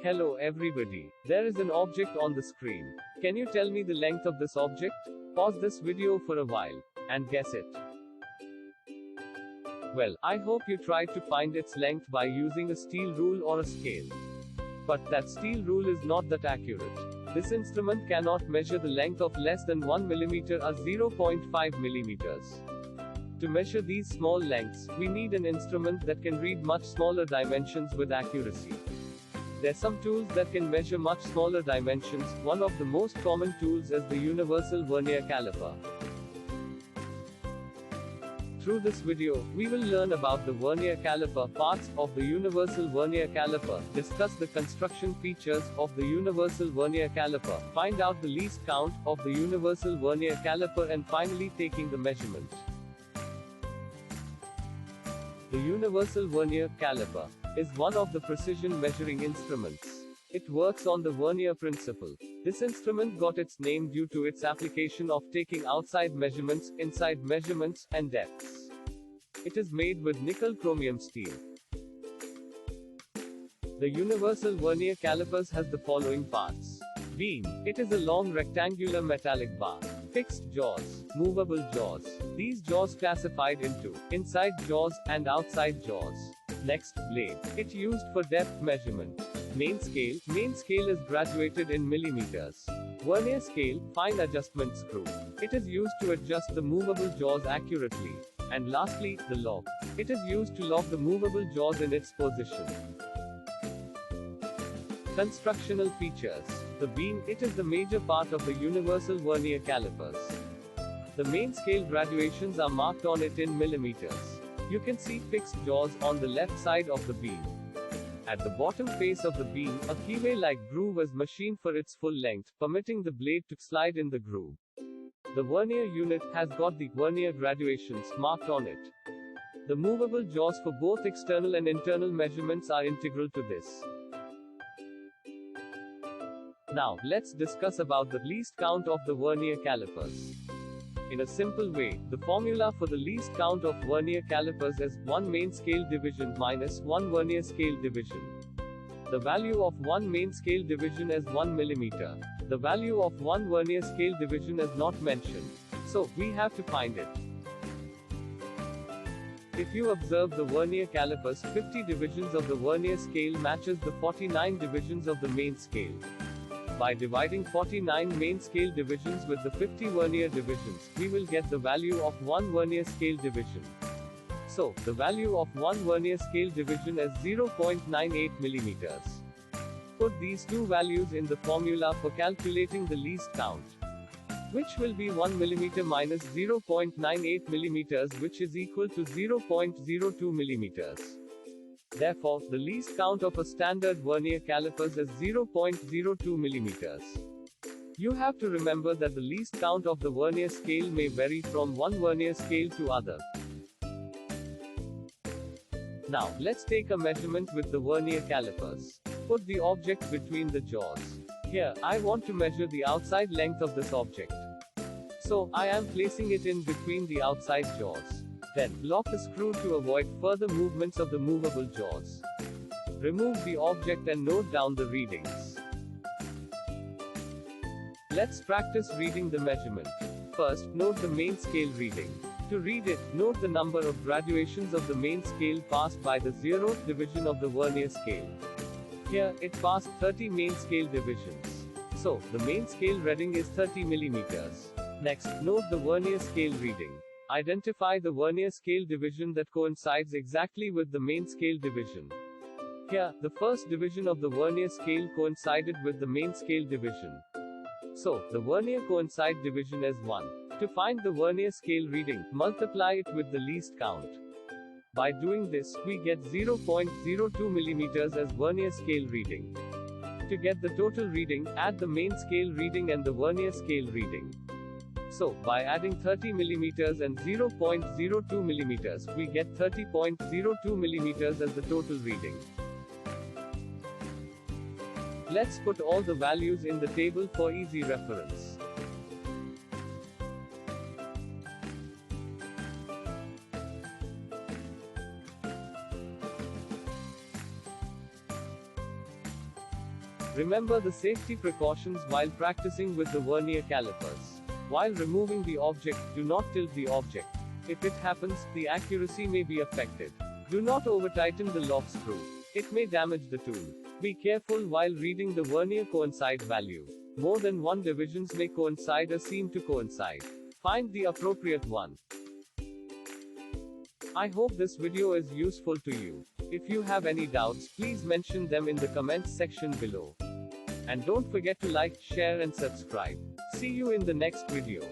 Hello everybody. There is an object on the screen. Can you tell me the length of this object? Pause this video for a while and guess it. Well, I hope you tried to find its length by using a steel rule or a scale. But that steel rule is not that accurate. This instrument cannot measure the length of less than 1 millimeter or 0.5 millimeters. To measure these small lengths, we need an instrument that can read much smaller dimensions with accuracy. There are some tools that can measure much smaller dimensions. One of the most common tools is the universal vernier caliper. Through this video, we will learn about the vernier caliper, parts of the universal vernier caliper, discuss the construction features of the universal vernier caliper, find out the least count of the universal vernier caliper, and finally taking the measurement. The universal vernier caliper is one of the precision measuring instruments. It works on the vernier principle. This instrument got its name due to its application of taking outside measurements, inside measurements, and depths. It is made with nickel chromium steel. The universal vernier calipers has the following parts. Beam. It is a long rectangular metallic bar. Fixed jaws. Movable jaws. These jaws classified into inside jaws and outside jaws. Next, blade. It used for depth measurement. Main scale. Main scale is graduated in millimeters. Vernier scale, fine adjustment screw. It is used to adjust the movable jaws accurately. And lastly, the lock. It is used to lock the movable jaws in its position. Constructional features. The beam. It is the major part of the universal vernier calipers. The main scale graduations are marked on it in millimeters. You can see fixed jaws on the left side of the beam. At the bottom face of the beam, a keyway-like groove is machined for its full length, permitting the blade to slide in the groove. The vernier unit has got the vernier graduations marked on it. The movable jaws for both external and internal measurements are integral to this. Now, let's discuss about the least count of the vernier calipers. In a simple way, the formula for the least count of vernier calipers is 1 main scale division minus 1 vernier scale division. The value of 1 main scale division is 1 millimeter. The value of 1 vernier scale division is not mentioned. So, we have to find it. If you observe the vernier calipers, 50 divisions of the vernier scale matches the 49 divisions of the main scale. By dividing 49 main scale divisions with the 50 vernier divisions, we will get the value of 1 vernier scale division. So, the value of 1 vernier scale division is 0.98 millimeters. Put these two values in the formula for calculating the least count, which will be 1 millimeter minus 0.98 millimeters, which is equal to 0.02 millimeters. Therefore, the least count of a standard vernier calipers is 0.02 millimeters. You have to remember that the least count of the vernier scale may vary from one vernier scale to other. Now, let's take a measurement with the vernier calipers. Put the object between the jaws. Here, I want to measure the outside length of this object. So, I am placing it in between the outside jaws. Then, lock the screw to avoid further movements of the movable jaws. Remove the object and note down the readings. Let's practice reading the measurement. First, note the main scale reading. To read it, note the number of graduations of the main scale passed by the 0th division of the vernier scale. Here, it passed 30 main scale divisions. So, the main scale reading is 30 millimeters. Next, note the vernier scale reading. Identify the vernier scale division that coincides exactly with the main scale division. Here, the first division of the vernier scale coincided with the main scale division. So, the vernier coincide division is 1. To find the vernier scale reading, multiply it with the least count. By doing this, we get 0.02 millimeters as vernier scale reading. To get the total reading, add the main scale reading and the vernier scale reading. So, by adding 30 millimeters and 0.02 millimeters, we get 30.02 millimeters as the total reading. Let's put all the values in the table for easy reference. Remember the safety precautions while practicing with the vernier calipers. While removing the object, do not tilt the object. If it happens, the accuracy may be affected. Do not over-tighten the lock screw. It may damage the tool. Be careful while reading the vernier coincide value. More than one divisions may coincide or seem to coincide. Find the appropriate one. I hope this video is useful to you. If you have any doubts, please mention them in the comments section below. And don't forget to like, share and subscribe. See you in the next video.